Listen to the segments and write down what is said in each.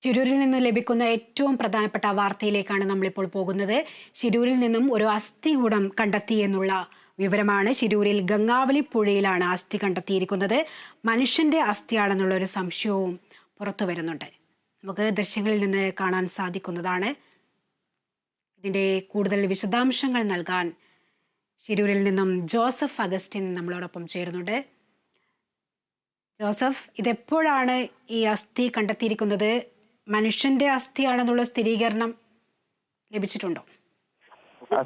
ശിരൂരിൽ നിന്ന് ലഭിക്കുന്ന ഏറ്റവും പ്രധാനപ്പെട്ട വാർത്തയിലേക്കാണ് നമ്മളിപ്പോൾ പോകുന്നത്. ശിരൂരിൽ നിന്നും ഒരു അസ്ഥികൂടം കണ്ടെത്തി എന്നുള്ള വിവരമാണ്. ശിരൂരിൽ ഗംഗാവലി പുഴയിലാണ് അസ്ഥി കണ്ടെത്തിയിരിക്കുന്നത്. മനുഷ്യന്റെ അസ്ഥിയാണെന്നുള്ള ഒരു സംശയവും പുറത്തു വരുന്നുണ്ട്. നമുക്ക് ദൃശ്യങ്ങളിൽ നിന്ന് കാണാൻ സാധിക്കുന്നതാണ്. ഇതിന്റെ കൂടുതൽ വിശദാംശങ്ങൾ നൽകാൻ ശിരൂരിൽ നിന്നും ജോസഫ് അഗസ്റ്റിൻ നമ്മളോടൊപ്പം ചേരുന്നുണ്ട്. ജോസഫ്, ഇതെപ്പോഴാണ് ഈ അസ്ഥി കണ്ടെത്തിയിരിക്കുന്നത്? മനുഷ്യന്റെ അസ്ഥിയാണെന്നുള്ള സ്ഥിരീകരണം ലഭിച്ചിട്ടുണ്ടോ?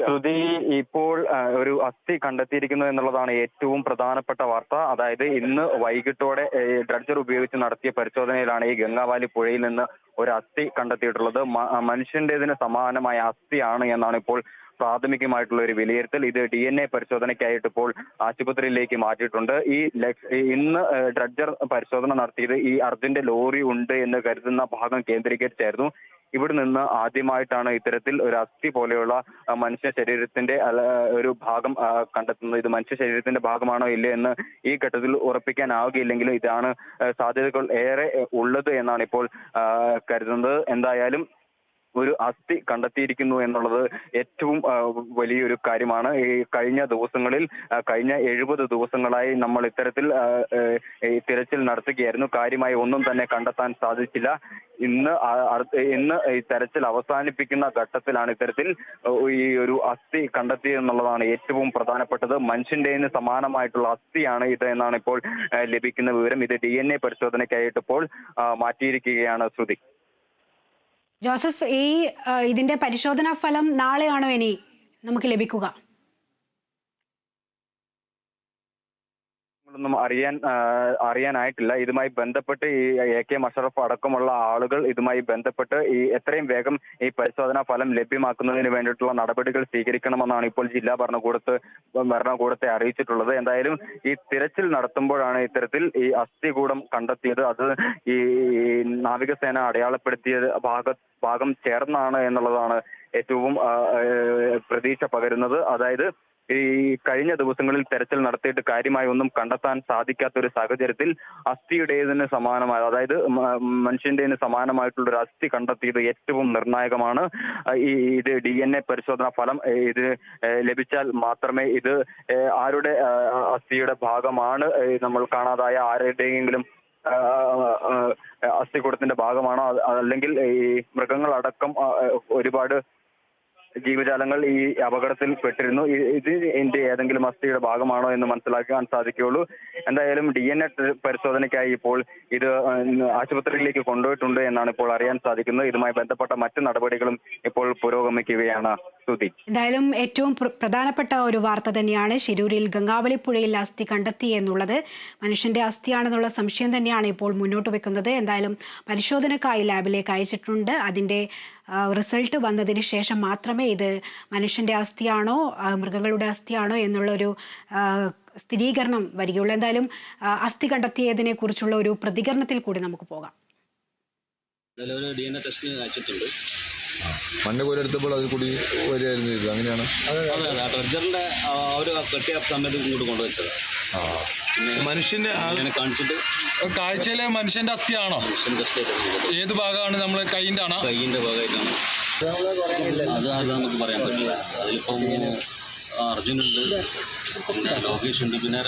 ശ്രുതി, ഇപ്പോൾ ഒരു അസ്ഥി കണ്ടെത്തിയിരിക്കുന്നു എന്നുള്ളതാണ് ഏറ്റവും പ്രധാനപ്പെട്ട വാർത്ത. അതായത് ഇന്ന് വൈകിട്ടോടെ ഡ്രഡ്ജർ ഉപയോഗിച്ച് നടത്തിയ പരിശോധനയിലാണ് ഈ ഗംഗാവാലി പുഴയിൽ നിന്ന് ഒരു അസ്ഥി കണ്ടെത്തിയിട്ടുള്ളത്. മനുഷ്യന്റേതിന് സമാനമായ അസ്ഥിയാണ് എന്നാണ് ഇപ്പോൾ പ്രാഥമികമായിട്ടുള്ള ഒരു വിലയിരുത്തൽ. ഇത് DNA പരിശോധനയ്ക്കായിട്ട് ഇപ്പോൾ ആശുപത്രിയിലേക്ക് മാറ്റിയിട്ടുണ്ട്. ഇന്ന് ഡ്രഡ്ജർ പരിശോധന നടത്തിയത് ഈ അർജുന്റെ ലോറി ഉണ്ട് എന്ന് കരുതുന്ന ഭാഗം കേന്ദ്രീകരിച്ചായിരുന്നു. ഇവിടെ നിന്ന് ആദ്യമായിട്ടാണ് ഇത്തരത്തിൽ ഒരു അസ്ഥി പോലെയുള്ള മനുഷ്യ ശരീരത്തിന്റെ ഒരു ഭാഗം കണ്ടെത്തുന്നത്. ഇത് മനുഷ്യ ശരീരത്തിന്റെ ഭാഗമാണോ ഇല്ലേ എന്ന് ഈ ഘട്ടത്തിൽ ഉറപ്പിക്കാനാവുകയില്ലെങ്കിലും ഇതാണ് സാധ്യതകൾ ഏറെ ഉള്ളത് എന്നാണ് ഇപ്പോൾ കരുതുന്നത്. എന്തായാലും ഒരു അസ്ഥി കണ്ടെത്തിയിരിക്കുന്നു എന്നുള്ളത് ഏറ്റവും വലിയൊരു കാര്യമാണ്. ഈ കഴിഞ്ഞ ദിവസങ്ങളിൽ കഴിഞ്ഞ 70 ദിവസങ്ങളായി നമ്മൾ ഇത്തരത്തിൽ തിരച്ചിൽ നടത്തുകയായിരുന്നു. കാര്യമായി ഒന്നും തന്നെ കണ്ടെത്താൻ സാധിച്ചില്ല. ഇന്ന് ഈ തെരച്ചിൽ അവസാനിപ്പിക്കുന്ന ഘട്ടത്തിലാണ് ഇത്തരത്തിൽ ഈ ഒരു അസ്ഥി കണ്ടെത്തിയെന്നുള്ളതാണ് ഏറ്റവും പ്രധാനപ്പെട്ടത്. മനുഷ്യന്റെ സമാനമായിട്ടുള്ള അസ്ഥിയാണ് ഇത് എന്നാണ് ഇപ്പോൾ ലഭിക്കുന്ന വിവരം. ഇത് DNA പരിശോധനയ്ക്കായിട്ട് ഇപ്പോൾ മാറ്റിയിരിക്കുകയാണ്. ശ്രുതി, ജോസഫ്, ഇതിന്റെ പരിശോധനാ ഫലം നാളെയാണോ ഇനി നമുക്ക് ലഭിക്കുക? ഒന്നും അറിയാനായിട്ടില്ല. ഇതുമായി ബന്ധപ്പെട്ട് ഈ AK മഷറഫ് അടക്കമുള്ള ആളുകൾ ഇതുമായി ബന്ധപ്പെട്ട് ഈ എത്രയും വേഗം ഈ പരിശോധനാ ഫലം ലഭ്യമാക്കുന്നതിന് വേണ്ടിയിട്ടുള്ള നടപടികൾ സ്വീകരിക്കണമെന്നാണ് ഇപ്പോൾ ജില്ലാ ഭരണകൂടത്തെ അറിയിച്ചിട്ടുള്ളത്. എന്തായാലും ഈ തിരച്ചിൽ നടത്തുമ്പോഴാണ് ഇത്തരത്തിൽ ഈ അസ്ഥികൂടം കണ്ടെത്തിയത്. അത് ഈ നാവികസേന അടയാളപ്പെടുത്തിയ ഭാഗം ചേർന്നാണ് എന്നുള്ളതാണ് ഏറ്റവും പ്രതീക്ഷ പകരുന്നത്. അതായത് ഈ കഴിഞ്ഞ ദിവസങ്ങളിൽ തെരച്ചിൽ നടത്തിയിട്ട് കാര്യമായി ഒന്നും കണ്ടെത്താൻ സാധിക്കാത്ത ഒരു സാഹചര്യത്തിൽ അസ്ഥിയുടേതിന് സമാനമായ, അതായത് മനുഷ്യന്റെ സമാനമായിട്ടുള്ള ഒരു അസ്ഥി കണ്ടെത്തിയത് ഏറ്റവും നിർണായകമാണ്. ഇത് DNA പരിശോധനാ ഫലം ഇത് ലഭിച്ചാൽ മാത്രമേ ഇത് ആരുടെ അസ്ഥിയുടെ ഭാഗമാണ്, നമ്മൾ കാണാതായ ആരുടെയെങ്കിലും അസ്ഥികൂടത്തിന്റെ ഭാഗമാണോ, അല്ലെങ്കിൽ ഈ മൃഗങ്ങളടക്കം ഒരുപാട് ജീവജാലങ്ങൾ ഈ അപകടത്തിൽ പെട്ടിരുന്നു, ഇതിന്റെ ഏതെങ്കിലും അസ്ഥിയുടെ ഭാഗമാണോ എന്ന് മനസ്സിലാക്കാൻ സാധിക്കുകയുള്ളൂ. എന്തായാലും DNA പരിശോധനയ്ക്കായി ഇപ്പോൾ ഇത് ആശുപത്രിയിലേക്ക് കൊണ്ടുപോയിട്ടുണ്ട് എന്നാണ് ഇപ്പോൾ അറിയാൻ സാധിക്കുന്നത്. ഇതുമായി ബന്ധപ്പെട്ട മറ്റു നടപടികളും ഇപ്പോൾ പുരോഗമിക്കുകയാണ്. ശ്രുതി, എന്തായാലും ഏറ്റവും പ്രധാനപ്പെട്ട ഒരു വാർത്ത തന്നെയാണ്. ശിരൂരിൽ ഗംഗാവലി പുഴയിൽ അസ്ഥി കണ്ടെത്തി എന്നുള്ളത്. മനുഷ്യന്റെ അസ്ഥിയാണെന്നുള്ള സംശയം തന്നെയാണ് ഇപ്പോൾ മുന്നോട്ട് വെക്കുന്നത്. എന്തായാലും പരിശോധനക്കായി ലാബിലേക്ക് അയച്ചിട്ടുണ്ട്. അതിന്റെ റിസൾട്ട് വന്നതിന് ശേഷം മാത്രമേ ഇത് മനുഷ്യന്റെ അസ്ഥിയാണോ മൃഗങ്ങളുടെ അസ്ഥിയാണോ എന്നുള്ളൊരു സ്ഥിരീകരണം വരികയുള്ളൂ. എന്തായാലും അസ്ഥി കണ്ടെത്തിയതിനെ കുറിച്ചുള്ള ഒരു പ്രതികരണത്തിൽ കൂടി നമുക്ക് പോകാം. DNA ടെസ്റ്റിന് അയച്ചിട്ടുണ്ട്. മണ്ണ് പോലെ എടുത്തപ്പോൾ അത് കൂടി വരികയായിരുന്നു. ഇത് അങ്ങനെയാണ്. അതെ, ട്രഡ്ജറിന്റെ ഒരു കെട്ടിയ സമയത്ത് ഇങ്ങോട്ട് കൊണ്ടുവച്ചത്. മനുഷ്യന്റെ കാണിച്ചിട്ട് കാഴ്ചയിലെ മനുഷ്യന്റെ അസ്ഥിയാണോ? ഏത് ഭാഗമാണ്? നമ്മൾ കൈയിന്റെ ആണോ? കൈയിന്റെ ഭാഗമായിട്ടാണ്. അത് നമുക്ക് പറയാൻ പറ്റില്ല. അതിലിപ്പം അർജുനുണ്ട്, പിന്നെ ലോകേഷ് ഉണ്ട്, പിന്നെ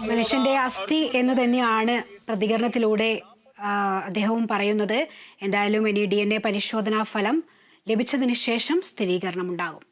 മനുഷ്യന്റെ അസ്ഥി എന്ന് തന്നെയാണ് പ്രതികരണത്തിലൂടെ അദ്ദേഹവും പറയുന്നത്. എന്തായാലും ഇനി DNA പരിശോധനാ ഫലം ലഭിച്ചതിന് ശേഷം സ്ഥിരീകരണം ഉണ്ടാകും.